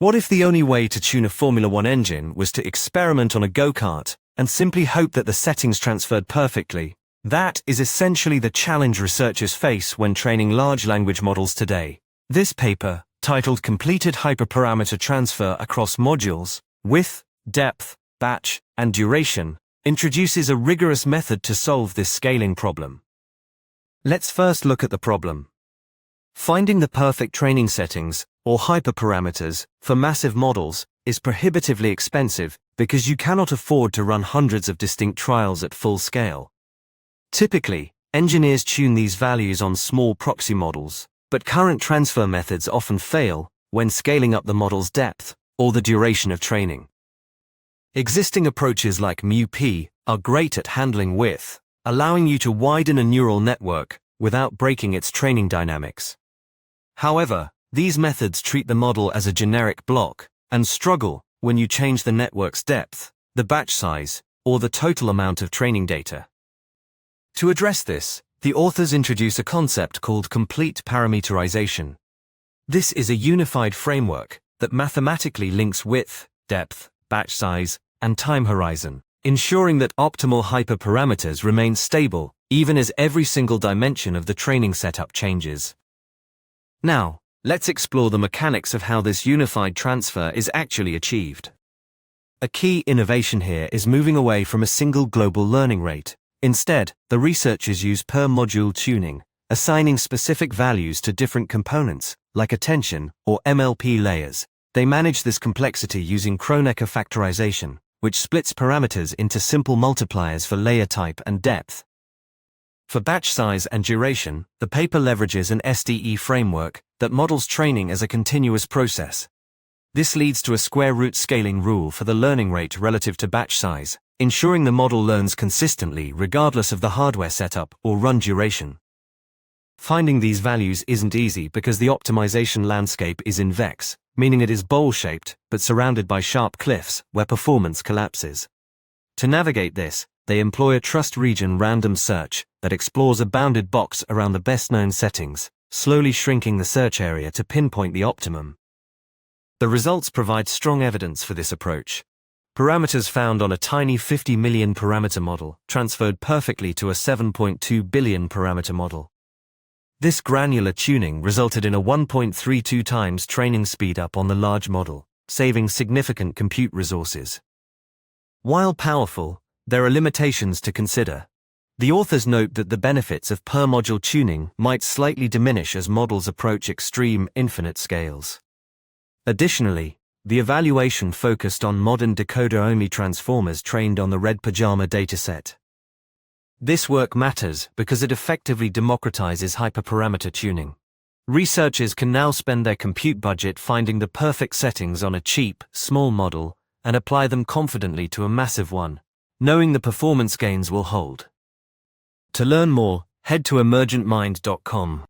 What if the only way to tune a Formula One engine was to experiment on a go-kart and simply hope that the settings transferred perfectly? That is essentially the challenge researchers face when training large language models today. This paper, titled Completed Hyperparameter Transfer Across Modules, Width, Depth, Batch, and Duration, introduces a rigorous method to solve this scaling problem. Let's first look at the problem. Finding the perfect training settings, or hyperparameters, for massive models is prohibitively expensive because you cannot afford to run hundreds of distinct trials at full scale. Typically, engineers tune these values on small proxy models, but current transfer methods often fail when scaling up the model's depth or the duration of training. Existing approaches like μ-p are great at handling width, allowing you to widen a neural network without breaking its training dynamics. However, these methods treat the model as a generic block and struggle when you change the network's depth, the batch size, or the total amount of training data. To address this, the authors introduce a concept called Complete Parameterization. This is a unified framework that mathematically links width, depth, batch size, and time horizon, ensuring that optimal hyperparameters remain stable even as every single dimension of the training setup changes. Now, let's explore the mechanics of how this unified transfer is actually achieved. A key innovation here is moving away from a single global learning rate. Instead, the researchers use per-module tuning, assigning specific values to different components, like attention or MLP layers. They manage this complexity using Kronecker factorization, which splits parameters into simple multipliers for layer type and depth. For batch size and duration, the paper leverages an SDE framework that models training as a continuous process. This leads to a square root scaling rule for the learning rate relative to batch size, ensuring the model learns consistently regardless of the hardware setup or run duration. Finding these values isn't easy because the optimization landscape is invex, meaning it is bowl-shaped but surrounded by sharp cliffs where performance collapses. To navigate this, they employ a trust region random search that explores a bounded box around the best-known settings, slowly shrinking the search area to pinpoint the optimum. The results provide strong evidence for this approach. Parameters found on a tiny 50 million parameter model transferred perfectly to a 7.2 billion parameter model. This granular tuning resulted in a 1.32 times training speedup on the large model, saving significant compute resources. While powerful, there are limitations to consider. The authors note that the benefits of per-module tuning might slightly diminish as models approach extreme infinite scales. Additionally, the evaluation focused on modern decoder-only transformers trained on the Red Pajama dataset. This work matters because it effectively democratizes hyperparameter tuning. Researchers can now spend their compute budget finding the perfect settings on a cheap, small model and apply them confidently to a massive one, knowing the performance gains will hold. To learn more, head to emergentmind.com.